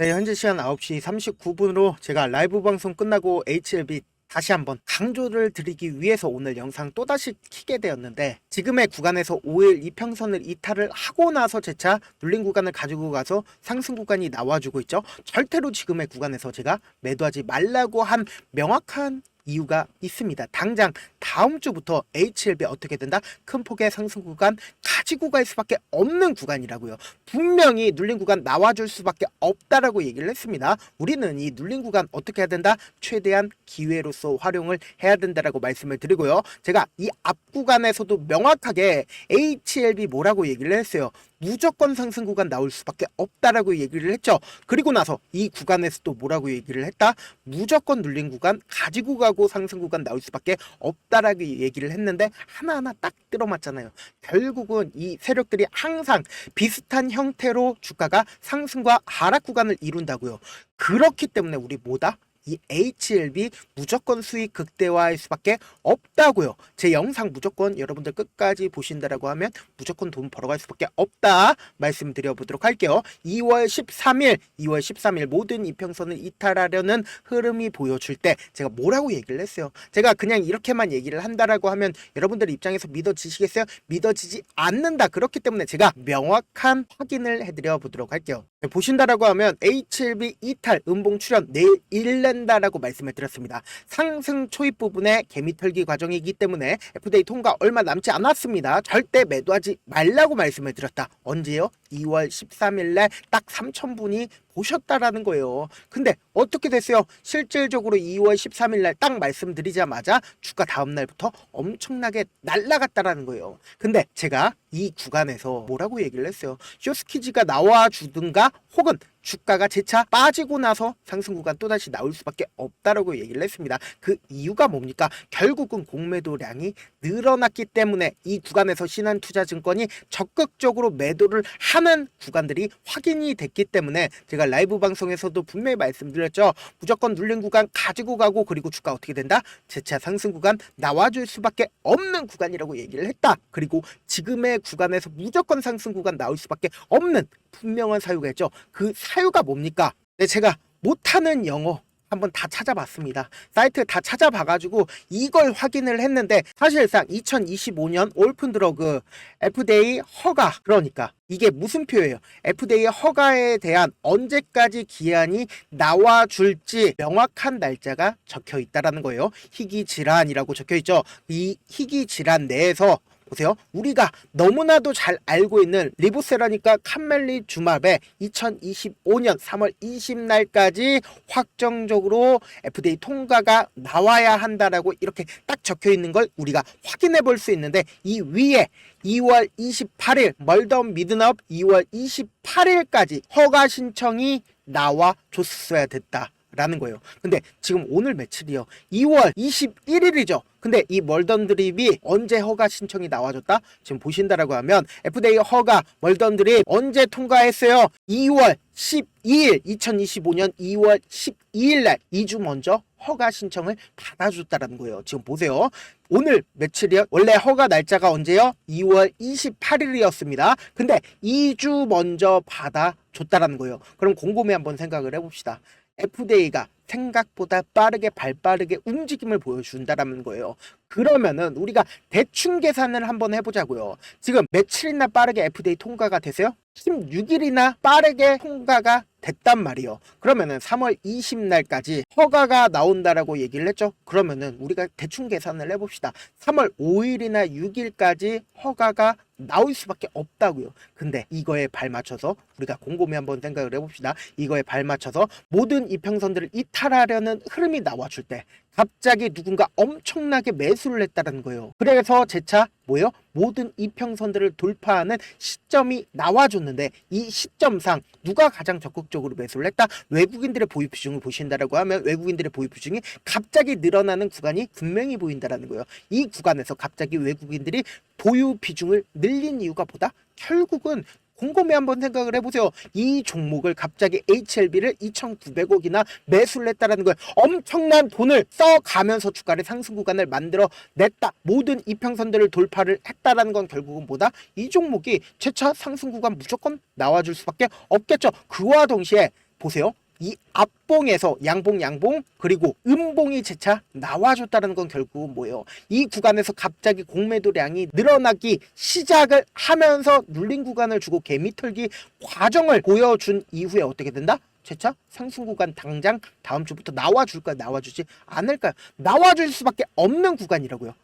네, 현재 시간 9시 39분으로 제가 라이브 방송 끝나고 HLB 다시 한번 강조를 드리기 위해서 오늘 영상 또다시 키게 되었는데, 지금의 구간에서 5일 이평선을 이탈을 하고 나서 재차 눌린 구간을 가지고 가서 상승 구간이 나와주고 있죠. 절대로 지금의 구간에서 제가 매도하지 말라고 한 명확한 이유가 있습니다. 당장 다음 주부터 HLB 어떻게 된다? 큰 폭의 상승 구간 가지고 갈 수밖에 없는 구간이라고요. 분명히 눌린 구간 나와줄 수밖에 없다라고 얘기를 했습니다. 우리는 이 눌린 구간 어떻게 해야 된다? 최대한 기회로서 활용을 해야 된다라고 말씀을 드리고요. 제가 이 앞 구간에서도 명확하게 HLB 뭐라고 얘기를 했어요. 무조건 상승 구간 나올 수밖에 없다라고 얘기를 했죠. 그리고 나서 이 구간에서 또 뭐라고 얘기를 했다? 무조건 눌린 구간 가지고 가고 상승 구간 나올 수밖에 없다라고 얘기를 했는데, 하나하나 딱 들어맞잖아요. 결국은 이 세력들이 항상 비슷한 형태로 주가가 상승과 하락 구간을 이룬다고요. 그렇기 때문에 우리 뭐다? 이 HLB 무조건 수익 극대화할 수밖에 없다고요. 제 영상 무조건 여러분들 끝까지 보신다라고 하면 무조건 돈 벌어갈 수밖에 없다 말씀드려 보도록 할게요. 2월 13일 모든 이평선을 이탈하려는 흐름이 보여줄 때 제가 뭐라고 얘기를 했어요. 제가 그냥 이렇게만 얘기를 한다라고 하면 여러분들 입장에서 믿어지시겠어요? 믿어지지 않는다. 그렇기 때문에 제가 명확한 확인을 해드려 보도록 할게요. 보신다라고 하면 HLB 이탈 음봉 출현 내일 일낸다라고 말씀을 드렸습니다. 상승 초입 부분에 개미 털기 과정이기 때문에 FDA 통과 얼마 남지 않았습니다. 절대 매도하지 말라고 말씀을 드렸다. 언제요? 2월 13일날 딱 3,000분이 보셨다라는 거예요. 근데 어떻게 됐어요? 실질적으로 2월 13일날 딱 말씀드리자마자 주가 다음날부터 엄청나게 날아갔다라는 거예요. 근데 제가 이 구간에서 뭐라고 얘기를 했어요? 쇼스키즈가 나와주든가 혹은 주가가 재차 빠지고 나서 상승 구간 또다시 나올 수밖에 없다라고 얘기를 했습니다. 그 이유가 뭡니까? 결국은 공매도량이 늘어났기 때문에 이 구간에서 신한투자증권이 적극적으로 매도를 하는 구간들이 확인이 됐기 때문에 제가 라이브 방송에서도 분명히 말씀드렸죠. 무조건 눌린 구간 가지고 가고, 그리고 주가 어떻게 된다? 재차 상승 구간 나와줄 수밖에 없는 구간이라고 얘기를 했다. 그리고 지금의 구간에서 무조건 상승 구간 나올 수밖에 없는 분명한 사유가 있죠. 그 사유가 뭡니까? 네, 제가 못하는 영어 한번 다 찾아봤습니다. 사이트 다 찾아봐가지고 이걸 확인을 했는데, 사실상 2025년 올픈드러그 FDA 허가, 그러니까 이게 무슨 표예요? FDA 허가에 대한 언제까지 기한이 나와줄지 명확한 날짜가 적혀 있다라는 거예요. 희귀질환이라고 적혀 있죠. 이 희귀질환 내에서 보세요. 우리가 너무나도 잘 알고 있는 리보세라니까 캄멜리주맙에 2025년 3월 20날까지 확정적으로 FDA 통과가 나와야 한다라고 이렇게 딱 적혀 있는 걸 우리가 확인해 볼 수 있는데, 이 위에 2월 28일 멀던 미드업 2월 28일까지 허가 신청이 나와 줬어야 됐다 라는 거예요. 근데 지금 오늘 며칠이요? 2월 21일이죠. 근데 이 멀던 드립이 언제 허가 신청이 나와줬다? 지금 보신다라고 하면 FDA 허가 멀던 드립 언제 통과했어요? 2월 12일 2025년 2월 12일 날 2주 먼저 허가 신청을 받아줬다라는 거예요. 지금 보세요. 오늘 며칠이요? 원래 허가 날짜가 언제요? 2월 28일이었습니다. 근데 2주 먼저 받아줬다라는 거예요. 그럼 곰곰이 한번 생각을 해봅시다. FDA가 생각보다 빠르게 발빠르게 움직임을 보여준다라는 거예요. 그러면은 우리가 대충 계산을 한번 해보자고요. 지금 며칠이나 빠르게 FDA 통과가 되세요? 16일이나 빠르게 통과가 됐단 말이에요. 그러면은 3월 20날까지 허가가 나온다라고 얘기를 했죠. 그러면은 우리가 대충 계산을 해봅시다. 3월 5일이나 6일까지 허가가 나올 수밖에 없다고요. 근데 이거에 발맞춰서 우리가 곰곰이 한번 생각을 해봅시다. 이거에 발맞춰서 모든 이평선들을 이탈하려는 흐름이 나와줄 때 갑자기 누군가 엄청나게 매수를 했다는 거예요. 그래서 재차 뭐예요? 모든 이평선들을 돌파하는 시점이 나와줬는데, 이 시점상 누가 가장 적극적으로 매수를 했다? 외국인들의 보유 비중을 보신다라고 하면 외국인들의 보유 비중이 갑자기 늘어나는 구간이 분명히 보인다라는 거예요. 이 구간에서 갑자기 외국인들이 보유 비중을 늘린 이유가 뭐다? 결국은 곰곰이 한번 생각을 해보세요. 이 종목을 갑자기 HLB를 2,900억이나 매수를 했다라는 거예요. 엄청난 돈을 써가면서 주가를 상승 구간을 만들어 냈다. 모든 이평선들을 돌파를 했다라는 건 결국은 뭐다? 이 종목이 재차 상승 구간 무조건 나와줄 수밖에 없겠죠. 그와 동시에 보세요. 이 앞봉에서 양봉 그리고 음봉이 재차 나와줬다는 건 결국은 뭐예요? 이 구간에서 갑자기 공매도량이 늘어나기 시작을 하면서 눌린 구간을 주고 개미털기 과정을 보여준 이후에 어떻게 된다? 재차 상승 구간 당장 다음 주부터 나와줄까요? 나와주지 않을까요? 나와줄 수밖에 없는 구간이라고요.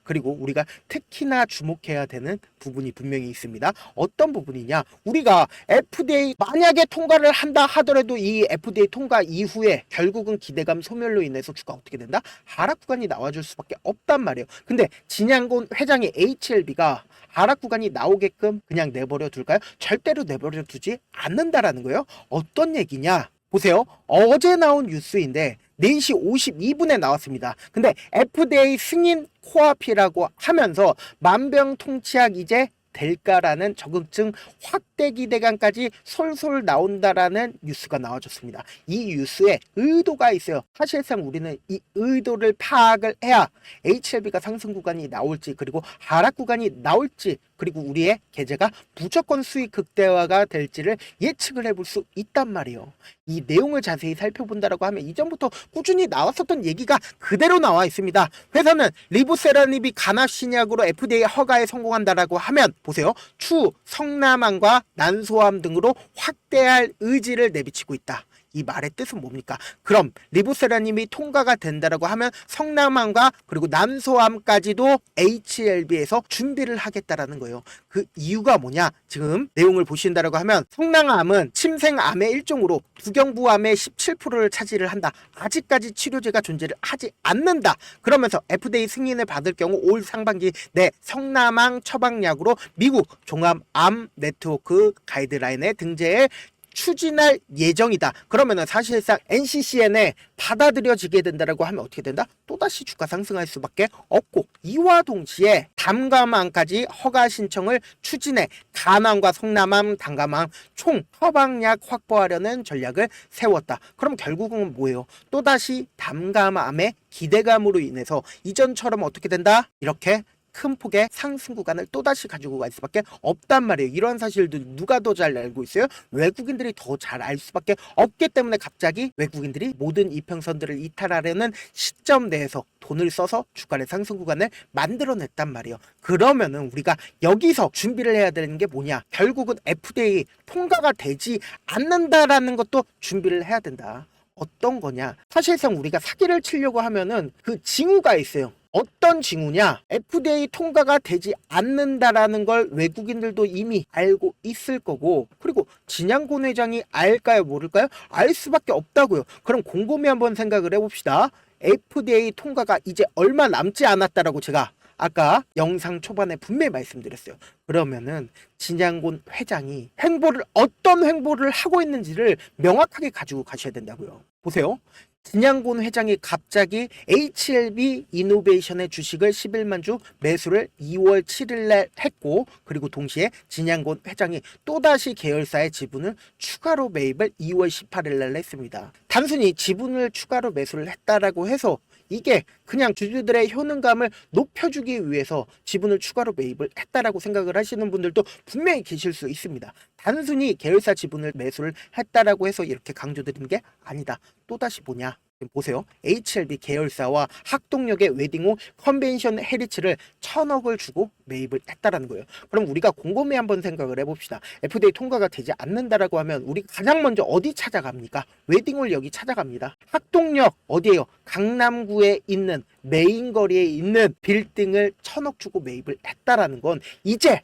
그리고 우리가 특히나 주목해야 되는 부분이 분명히 있습니다. 어떤 부분이냐? 우리가 FDA 만약에 통과를 한다 하더라도 이 FDA 통과 이후에 결국은 기대감 소멸로 인해서 주가 어떻게 된다? 하락 구간이 나와줄 수밖에 없단 말이에요. 근데 진양곤 회장의 HLB가 하락 구간이 나오게끔 그냥 내버려 둘까요? 절대로 내버려 두지 않는다라는 거예요. 어떤 얘기냐? 보세요. 어제 나온 뉴스인데 4시 52분에 나왔습니다. 근데 FDA 승인 코앞이라고 하면서 만병통치약 이제 될까라는 적응증 확대 기대감까지 솔솔 나온다라는 뉴스가 나와줬습니다. 이 뉴스에 의도가 있어요. 사실상 우리는 이 의도를 파악을 해야 HLB가 상승 구간이 나올지 그리고 하락 구간이 나올지 그리고 우리의 계좌가 무조건 수익 극대화가 될지를 예측을 해볼 수 있단 말이에요. 이 내용을 자세히 살펴본다라고 하면 이전부터 꾸준히 나왔었던 얘기가 그대로 나와 있습니다. 회사는 리보세라닙이 간압 신약으로 FDA 허가에 성공한다라고 하면 보세요. 추후 성남암과 난소암 등으로 확대할 의지를 내비치고 있다. 이 말의 뜻은 뭡니까? 그럼 리보세라님이 통과가 된다라고 하면 성남암과 그리고 난소암까지도 HLB에서 준비를 하겠다라는 거예요. 그 이유가 뭐냐? 지금 내용을 보신다라고 하면 성남암은 침생암의 일종으로 부경부암의 17%를 차지를 한다. 아직까지 치료제가 존재를 하지 않는다. 그러면서 FDA 승인을 받을 경우 올 상반기 내 성남암 처방약으로 미국 종합암 네트워크 가이드라인에 등재해 추진할 예정이다. 그러면은 사실상 NCCN에 받아들여지게 된다라고 하면 어떻게 된다? 또다시 주가 상승할 수밖에 없고 이와 동시에 담감암까지 허가 신청을 추진해 간암과 성남암, 담감암 총 처방약 확보하려는 전략을 세웠다. 그럼 결국은 뭐예요? 또다시 담감암의 기대감으로 인해서 이전처럼 어떻게 된다? 이렇게 큰 폭의 상승 구간을 또다시 가지고 갈 수밖에 없단 말이에요. 이런 사실도 누가 더 잘 알고 있어요? 외국인들이 더 잘 알 수밖에 없기 때문에 갑자기 외국인들이 모든 이평선들을 이탈하려는 시점 내에서 돈을 써서 주가의 상승 구간을 만들어냈단 말이에요. 그러면은 우리가 여기서 준비를 해야 되는 게 뭐냐? 결국은 FDA 통과가 되지 않는다라는 것도 준비를 해야 된다. 어떤 거냐? 사실상 우리가 사기를 치려고 하면은 그 징후가 있어요. 어떤 징후냐? FDA 통과가 되지 않는다라는 걸 외국인들도 이미 알고 있을 거고 그리고 진양곤 회장이 알까요? 모를까요? 알 수밖에 없다고요. 그럼 곰곰이 한번 생각을 해봅시다. FDA 통과가 이제 얼마 남지 않았다라고 제가 아까 영상 초반에 분명히 말씀드렸어요. 그러면은 진양곤 회장이 어떤 행보를 하고 있는지를 명확하게 가지고 가셔야 된다고요. 보세요. 진양곤 회장이 갑자기 HLB 이노베이션의 주식을 11만 주 매수를 2월 7일 날 했고 그리고 동시에 진양곤 회장이 또다시 계열사의 지분을 추가로 매입을 2월 18일 날 했습니다. 단순히 지분을 추가로 매수를 했다라고 해서 이게 그냥 주주들의 효능감을 높여주기 위해서 지분을 추가로 매입을 했다라고 생각을 하시는 분들도 분명히 계실 수 있습니다. 단순히 계열사 지분을 매수를 했다라고 해서 이렇게 강조드리는 게 아니다. 또다시 뭐냐? 보세요. HLB 계열사와 학동역의 웨딩홀 컨벤션 헤리츠를 1,000억을 주고 매입을 했다라는 거예요. 그럼 우리가 곰곰이 한번 생각을 해봅시다. FDA 통과가 되지 않는다라고 하면 우리 가장 먼저 어디 찾아갑니까? 웨딩홀 역이 찾아갑니다. 학동역 어디예요? 강남구에 있는 메인 거리에 있는 빌딩을 1,000억 주고 매입을 했다라는 건 이제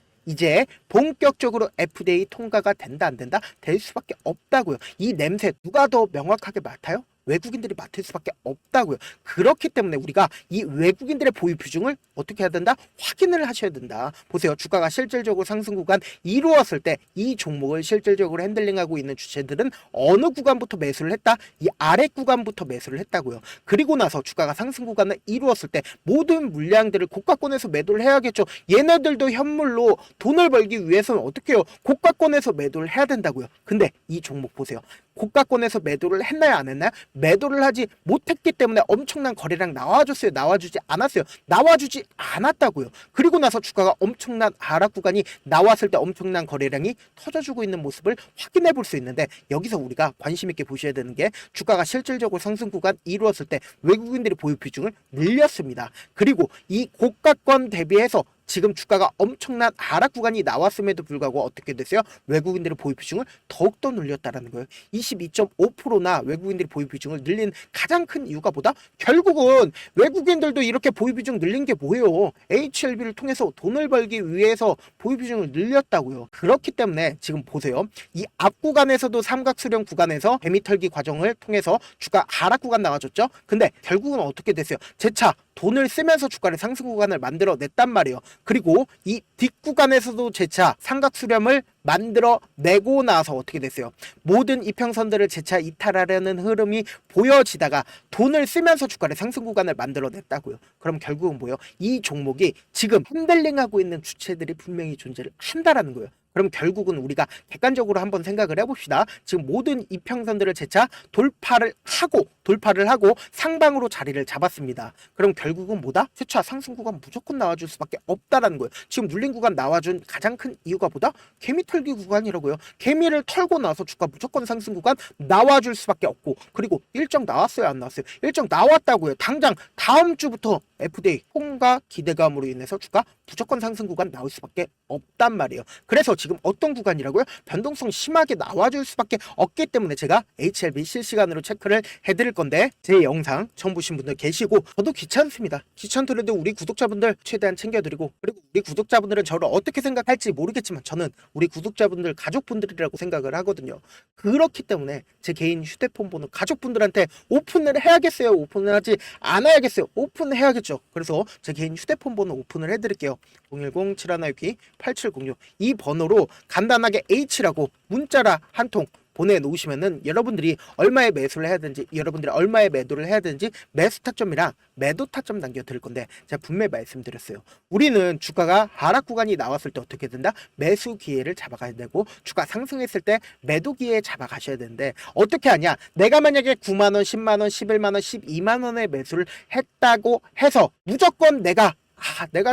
본격적으로 FDA 통과가 된다 안 된다? 될 수밖에 없다고요. 이 냄새 누가 더 명확하게 맡아요? 외국인들이 맡을 수밖에 없다고요. 그렇기 때문에 우리가 이 외국인들의 보유 비중을 어떻게 해야 된다? 확인을 하셔야 된다. 보세요. 주가가 실질적으로 상승 구간 이루었을 때 이 종목을 실질적으로 핸들링하고 있는 주체들은 어느 구간부터 매수를 했다? 이 아래 구간부터 매수를 했다고요. 그리고 나서 주가가 상승 구간을 이루었을 때 모든 물량들을 고가권에서 매도를 해야겠죠. 얘네들도 현물로 돈을 벌기 위해서는 어떻게 해요? 고가권에서 매도를 해야 된다고요. 근데 이 종목 보세요. 고가권에서 매도를 했나요, 안 했나요? 매도를 하지 못했기 때문에 엄청난 거래량 나와줬어요, 나와주지 않았어요? 나와주지 않았다고요. 그리고 나서 주가가 엄청난 하락 구간이 나왔을 때 엄청난 거래량이 터져주고 있는 모습을 확인해 볼 수 있는데, 여기서 우리가 관심 있게 보셔야 되는 게 주가가 실질적으로 상승 구간 이루었을 때 외국인들이 보유 비중을 늘렸습니다. 그리고 이 고가권 대비해서 지금 주가가 엄청난 하락 구간이 나왔음에도 불구하고 어떻게 됐어요? 외국인들의 보유 비중을 더욱더 늘렸다라는 거예요. 22.5%나 외국인들이 보유 비중을 늘린 가장 큰 이유가 뭐다? 결국은 외국인들도 이렇게 보유 비중 늘린 게 뭐예요? HLB를 통해서 돈을 벌기 위해서 보유 비중을 늘렸다고요. 그렇기 때문에 지금 보세요. 이 앞 구간에서도 삼각수렴 구간에서 매미 털기 과정을 통해서 주가 하락 구간 나와줬죠. 근데 결국은 어떻게 됐어요? 재차 돈을 쓰면서 주가를 상승 구간을 만들어 냈단 말이에요. 그리고 이 뒷구간에서도 재차 삼각수렴을 만들어 내고 나서 어떻게 됐어요? 모든 이평선들을 재차 이탈하려는 흐름이 보여지다가 돈을 쓰면서 주가를 상승 구간을 만들어 냈다고요. 그럼 결국은 뭐예요? 이 종목이 지금 핸들링하고 있는 주체들이 분명히 존재를 한다라는 거예요. 그럼 결국은 우리가 객관적으로 한번 생각을 해봅시다. 지금 모든 이평선들을 재차 돌파를 하고 상방으로 자리를 잡았습니다. 그럼 결국은 뭐다? 재차 상승 구간 무조건 나와줄 수밖에 없다라는 거예요. 지금 눌린 구간 나와준 가장 큰 이유가 뭐다? 개미 털기 구간이라고요. 개미를 털고 나서 주가 무조건 상승 구간 나와줄 수밖에 없고, 그리고 일정 나왔어요, 안 나왔어요? 일정 나왔다고요. 당장 다음 주부터 FDA 통과 기대감으로 인해서 주가 무조건 상승 구간 나올 수밖에 없단 말이에요. 그래서 지금 어떤 구간이라고요? 변동성 심하게 나와줄 수밖에 없기 때문에 제가 HLB 실시간으로 체크를 해드릴 건데, 제 영상 처음 보신 분들 계시고 저도 귀찮습니다. 귀찮더라도 우리 구독자분들 최대한 챙겨드리고, 그리고 우리 구독자분들은 저를 어떻게 생각할지 모르겠지만 저는 우리 구독자분들 가족분들이라고 생각을 하거든요. 그렇기 때문에 제 개인 휴대폰 번호 가족분들한테 오픈을 해야겠어요? 오픈을 하지 않아야겠어요? 오픈해야겠죠. 그래서 제 개인 휴대폰 번호 오픈을 해드릴게요. 010-7162-8706 이 번호로 간단하게 H라고 문자라 한 통 보내놓으시면은 여러분들이 얼마의 매수를 해야 되는지, 여러분들이 얼마의 매도를 해야 되는지 매수 타점이랑 매도 타점 남겨드릴 건데, 제가 분명히 말씀드렸어요. 우리는 주가가 하락 구간이 나왔을 때 어떻게 된다? 매수 기회를 잡아가야 되고, 주가 상승했을 때 매도 기회 잡아가셔야 되는데, 어떻게 하냐? 내가 만약에 9만원, 10만원, 11만원, 12만원의 매수를 했다고 해서 무조건 내가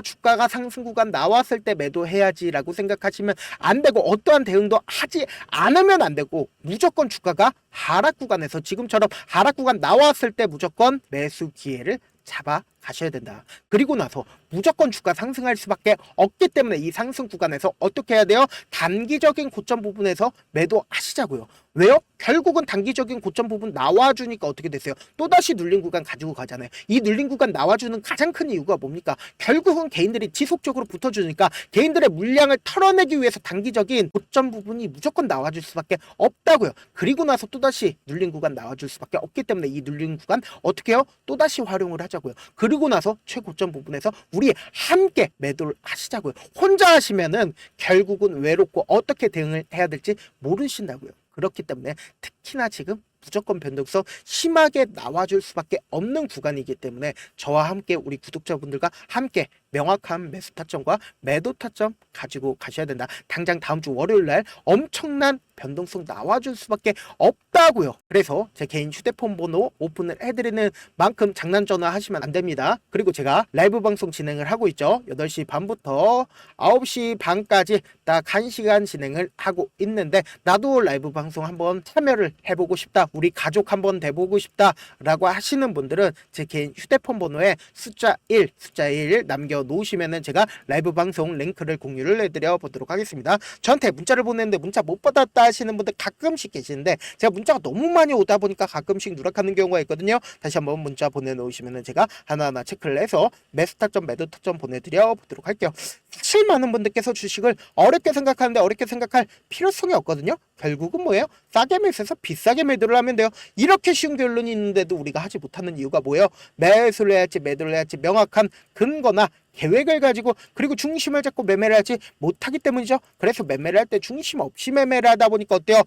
주가가 상승 구간 나왔을 때 매도해야지 라고 생각하시면 안 되고, 어떠한 대응도 하지 않으면 안 되고, 무조건 주가가 하락 구간에서 지금처럼 하락 구간 나왔을 때 무조건 매수 기회를 잡아 가셔야 된다. 그리고 나서 무조건 주가 상승할 수밖에 없기 때문에 이 상승 구간에서 어떻게 해야 돼요? 단기적인 고점 부분에서 매도하시자고요. 왜요? 결국은 단기적인 고점 부분 나와주니까 어떻게 됐어요? 또다시 눌린 구간 가지고 가잖아요. 이 눌린 구간 나와주는 가장 큰 이유가 뭡니까? 결국은 개인들이 지속적으로 붙어주니까 개인들의 물량을 털어내기 위해서 단기적인 고점 부분이 무조건 나와줄 수밖에 없다고요. 그리고 나서 또다시 눌린 구간 나와줄 수밖에 없기 때문에 이 눌린 구간 어떻게 해요? 또다시 활용을 하자고요. 그리고 나서 최고점 부분에서 우리 함께 매도를 하시자고요. 혼자 하시면은 결국은 외롭고 어떻게 대응을 해야 될지 모르신다고요. 그렇기 때문에 특히나 지금 무조건 변동성 심하게 나와줄 수밖에 없는 구간이기 때문에 저와 함께 우리 구독자분들과 함께 명확한 매수 타점과 매도 타점 가지고 가셔야 된다. 당장 다음 주 월요일 날 엄청난 변동성 나와줄 수밖에 없다고요. 그래서 제 개인 휴대폰 번호 오픈을 해드리는 만큼 장난 전화 하시면 안 됩니다. 그리고 제가 라이브 방송 진행을 하고 있죠. 8시 반부터 9시 반까지 딱 1시간 진행을 하고 있는데, 나도 라이브 방송 한번 참여를 해보고 싶다, 우리 가족 한번 돼보고 싶다 라고 하시는 분들은 제 개인 휴대폰 번호에 숫자 1 남겨 놓으시면은 제가 라이브 방송 링크를 공유를 해드려 보도록 하겠습니다. 저한테 문자를 보냈는데 문자 못 받았다 하시는 분들 가끔씩 계시는데, 제가 문자가 너무 많이 오다 보니까 가끔씩 누락하는 경우가 있거든요. 다시 한번 문자 보내놓으시면은 제가 하나하나 체크를 해서 매수 타점 매도 타점 보내드려 보도록 할게요. 사실 많은 분들께서 주식을 어렵게 생각하는데 어렵게 생각할 필요성이 없거든요. 결국은 뭐예요? 싸게 매수해서 비싸게 매도를 하면 돼요. 이렇게 쉬운 결론이 있는데도 우리가 하지 못하는 이유가 뭐예요? 매수를 해야지 매도를 해야지 명확한 근거나 계획을 가지고 그리고 중심을 잡고 매매를 하지 못하기 때문이죠. 그래서 매매를 할 때 중심 없이 매매를 하다 보니까 어때요?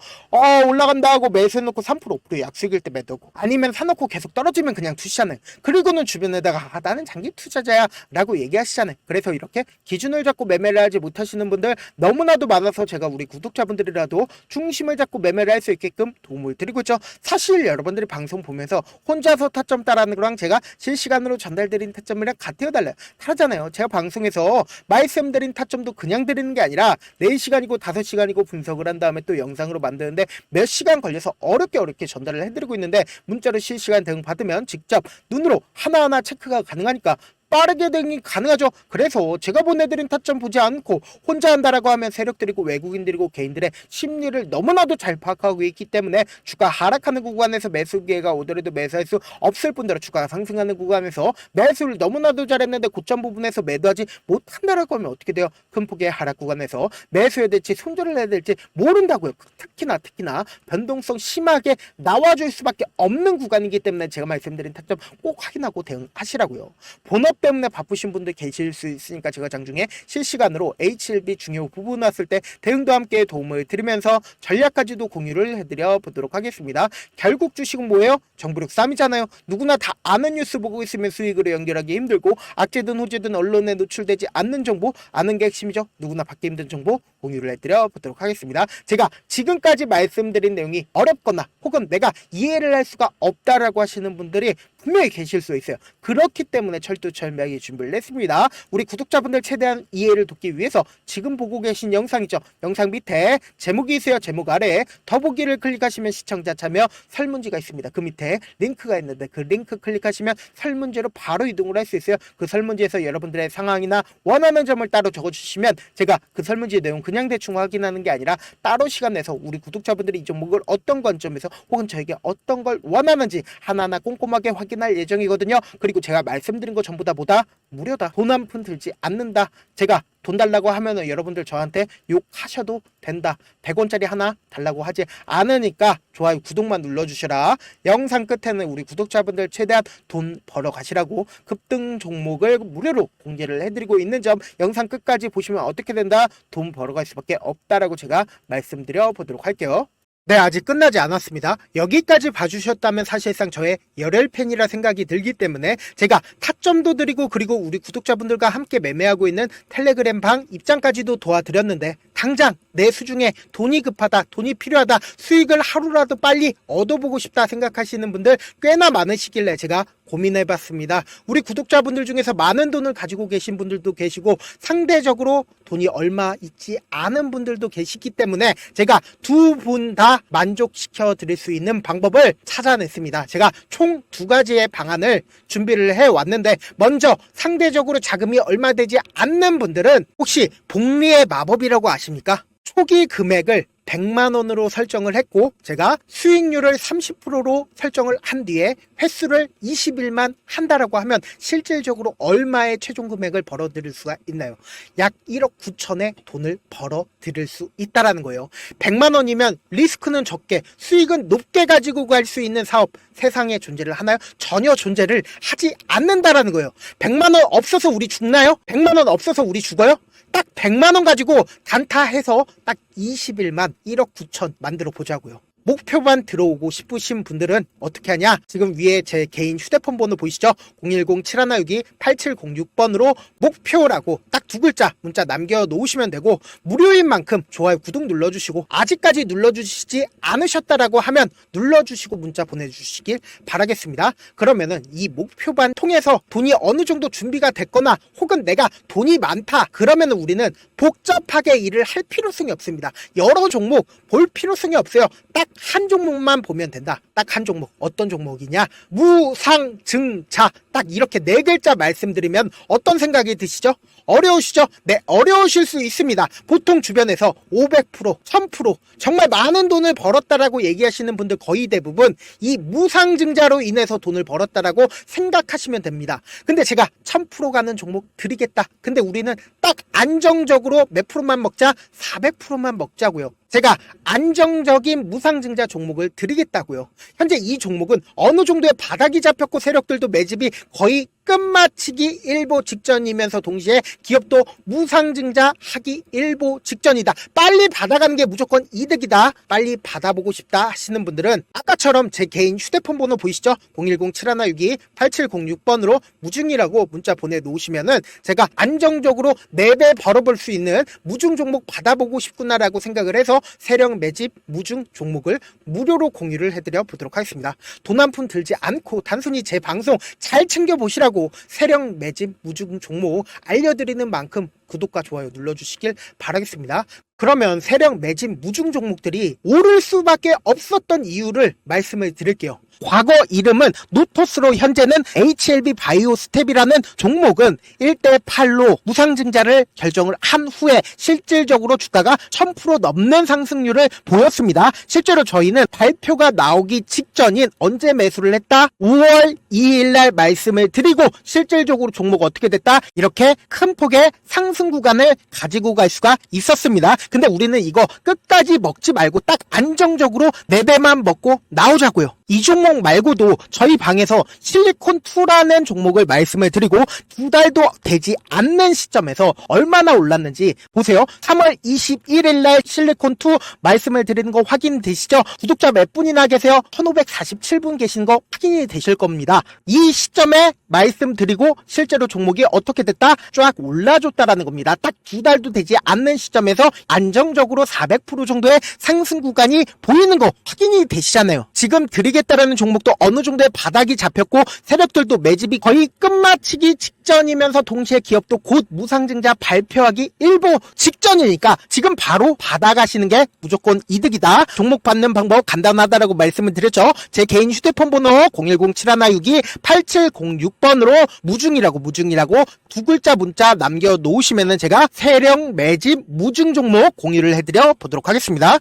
올라간다 하고 매수해놓고 3% 5% 약수익일 때 매도고, 아니면 사놓고 계속 떨어지면 그냥 투시하는, 그리고는 주변에다가 나는 장기 투자자야 라고 얘기하시잖아요. 그래서 이렇게 기준을 잡고 매매를 하지 못하시는 분들 너무나도 많아서 제가 우리 구독자분들이라도 중심을 잡고 매매를 할 수 있게끔 도움을 드리고 있죠. 사실 여러분들이 방송 보면서 혼자서 타점 따라하는 거랑 제가 실시간으로 전달드린 타점이랑 같아요, 달라요? 다르잖아요. 제가 방송에서 말씀드린 타점도 그냥 드리는 게 아니라 4시간이고 5시간이고 분석을 한 다음에 또 영상으로 만드는데 몇 시간 걸려서 어렵게 전달을 해드리고 있는데, 문자로 실시간 대응 받으면 직접 눈으로 하나하나 체크가 가능하니까 빠르게 대응이 가능하죠. 그래서 제가 보내드린 타점 보지 않고 혼자 한다라고 하면 세력들이고 외국인들이고 개인들의 심리를 너무나도 잘 파악하고 있기 때문에 주가 하락하는 구간에서 매수 기회가 오더라도 매수할 수 없을 뿐더러 주가가 상승하는 구간에서 매수를 너무나도 잘했는데 고점 부분에서 매도하지 못한다라고 하면 어떻게 돼요? 큰 폭의 하락 구간에서 매수해야 될지 손절을 해야 될지 모른다고요. 특히나 변동성 심하게 나와줄 수밖에 없는 구간이기 때문에 제가 말씀드린 타점 꼭 확인하고 대응하시라고요. 본업 때문에 바쁘신 분들 계실 수 있으니까 제가 장중에 실시간으로 HLB 중요 부분 왔을 때 대응도 함께 도움을 드리면서 전략까지도 공유를 해드려 보도록 하겠습니다. 결국 주식은 뭐예요? 정부력 싸움이잖아요. 누구나 다 아는 뉴스 보고 있으면 수익으로 연결하기 힘들고, 악재든 호재든 언론에 노출되지 않는 정보 아는 게 핵심이죠. 누구나 받기 힘든 정보 공유를 해드려 보도록 하겠습니다. 제가 지금까지 말씀드린 내용이 어렵거나 혹은 내가 이해를 할 수가 없다라고 하시는 분들이 분명히 계실 수 있어요. 그렇기 때문에 철두철미하게 준비를 했습니다. 우리 구독자분들 최대한 이해를 돕기 위해서 지금 보고 계신 영상이죠. 영상 밑에 제목이 있어요. 제목 아래에 더보기를 클릭하시면 시청자 참여 설문지가 있습니다. 그 밑에 링크가 있는데 그 링크 클릭하시면 설문지로 바로 이동을 할 수 있어요. 그 설문지에서 여러분들의 상황이나 원하는 점을 따로 적어주시면 제가 그 설문지의 내용 그냥 대충 확인하는 게 아니라 따로 시간 내서 우리 구독자분들이 이 종목을 어떤 관점에서 혹은 저에게 어떤 걸 원하는지 하나하나 꼼꼼하게 확인할 예정이거든요. 그리고 제가 말씀드린 거 전부 다 뭐다? 무료다. 돈 한 푼 들지 않는다. 제가 돈 달라고 하면은 여러분들 저한테 욕하셔도 된다. 100원짜리 하나 달라고 하지 않으니까 좋아요, 구독만 눌러주시라. 영상 끝에는 우리 구독자분들 최대한 돈 벌어 가시라고 급등 종목을 무료로 공개를 해드리고 있는 점 영상 끝까지 보시면 어떻게 된다? 돈 벌어갈 수밖에 없다라고 제가 말씀드려 보도록 할게요. 네, 아직 끝나지 않았습니다. 여기까지 봐주셨다면 사실상 저의 열혈 팬이라 생각이 들기 때문에 제가 타점도 드리고 그리고 우리 구독자분들과 함께 매매하고 있는 텔레그램 방 입장까지도 도와드렸는데, 당장 내 수중에 돈이 급하다, 돈이 필요하다, 수익을 하루라도 빨리 얻어보고 싶다 생각하시는 분들 꽤나 많으시길래 제가 고민해봤습니다. 우리 구독자분들 중에서 많은 돈을 가지고 계신 분들도 계시고 상대적으로 돈이 얼마 있지 않은 분들도 계시기 때문에 제가 두 분 다 만족시켜 드릴 수 있는 방법을 찾아냈습니다. 제가 총 2가지의 방안을 준비를 해왔는데, 먼저 상대적으로 자금이 얼마 되지 않는 분들은 혹시 복리의 마법이라고 아십니까? 초기 금액을 100만원으로 설정을 했고 제가 수익률을 30%로 설정을 한 뒤에 횟수를 20일만 한다라고 하면 실질적으로 얼마의 최종 금액을 벌어들일 수가 있나요? 약 1억 9천의 돈을 벌어들일 수 있다라는 거예요. 100만원이면 리스크는 적게 수익은 높게 가지고 갈 수 있는 사업 세상에 존재를 하나요? 전혀 존재를 하지 않는다라는 거예요. 100만원 없어서 우리 죽나요? 100만원 없어서 우리 죽어요? 딱 100만원 가지고 단타해서 딱 20일만 1억 9천 만들어 보자고요. 목표만 들어오고 싶으신 분들은 어떻게 하냐? 지금 위에 제 개인 휴대폰 번호 보이시죠? 010-7162-8706번으로 목표라고 딱 2글자 문자 남겨놓으시면 되고, 무료인 만큼 좋아요, 구독 눌러주시고, 아직까지 눌러주시지 않으셨다라고 하면 눌러주시고 문자 보내주시길 바라겠습니다. 그러면은 이 목표반 통해서 돈이 어느 정도 준비가 됐거나 혹은 내가 돈이 많다 그러면은 우리는 복잡하게 일을 할 필요성이 없습니다. 여러 종목 볼 필요성이 없어요. 딱 한 종목만 보면 된다. 딱 한 종목. 어떤 종목이냐? 무상증자. 딱 이렇게 4글자 말씀드리면 어떤 생각이 드시죠? 어려우시죠? 네, 어려우실 수 있습니다. 보통 주변에서 500%, 1000% 정말 많은 돈을 벌었다라고 얘기하시는 분들 거의 대부분 이 무상증자로 인해서 돈을 벌었다라고 생각하시면 됩니다. 근데 제가 1000% 가는 종목 드리겠다. 근데 우리는 딱 안정적으로 몇 프로만 먹자? 400%만 먹자고요. 제가 안정적인 무상증자 종목을 드리겠다고요. 현재 이 종목은 어느 정도의 바닥이 잡혔고 세력들도 매집이 거의 끝마치기 일보 직전이면서 동시에 기업도 무상증자 하기 일보 직전이다. 빨리 받아가는 게 무조건 이득이다. 빨리 받아보고 싶다 하시는 분들은 아까처럼 제 개인 휴대폰 번호 보이시죠? 010-7162-8706번으로 무중이라고 문자 보내놓으시면은 제가 안정적으로 4배 벌어볼 수 있는 무중 종목 받아보고 싶구나라고 생각을 해서 세력 매집 무중 종목을 무료로 공유를 해드려 보도록 하겠습니다. 돈 한 푼 들지 않고 단순히 제 방송 잘 챙겨보시라고 세력 매집 무중 종목 알려드리는 만큼 구독과 좋아요 눌러주시길 바라겠습니다. 그러면 세력 매집 무중 종목들이 오를 수밖에 없었던 이유를 말씀을 드릴게요. 과거 이름은 노토스로 현재는 HLB 바이오 스텝이라는 종목은 1대8로 무상증자를 결정을 한 후에 실질적으로 주가가 1000% 넘는 상승률을 보였습니다. 실제로 저희는 발표가 나오기 직전인 언제 매수를 했다? 5월 2일날 말씀을 드리고 실질적으로 종목 어떻게 됐다? 이렇게 큰 폭의 상승 구간을 가지고 갈 수가 있었습니다. 근데 우리는 이거 끝까지 먹지 말고 딱 안정적으로 4배만 먹고 나오자고요. 이 종목 말고도 저희 방에서 실리콘2라는 종목을 말씀을 드리고 2달도 되지 않는 시점에서 얼마나 올랐는지 보세요. 3월 21일 날 실리콘2 말씀을 드리는 거 확인되시죠? 구독자 몇 분이나 계세요? 1547분 계신 거 확인이 되실 겁니다. 이 시점에 말씀드리고 실제로 종목이 어떻게 됐다? 쫙 올라줬다라는 겁니다. 딱 2달도 되지 않는 시점에서 안정적으로 400% 정도의 상승 구간이 보이는 거 확인이 되시잖아요. 지금 드리겠다라는 종목도 어느 정도의 바닥이 잡혔고 세력들도 매집이 거의 끝마치기 직전이면서 동시에 기업도 곧 무상증자 발표하기 일보 직전이니까 지금 바로 받아가시는 게 무조건 이득이다. 종목 받는 방법 간단하다라고 말씀을 드렸죠. 제 개인 휴대폰 번호 010-7162-8706번으로 무중이라고 두 글자 문자 남겨놓으시면은 제가 세력 매집 무중 종목 공유를 해드려 보도록 하겠습니다.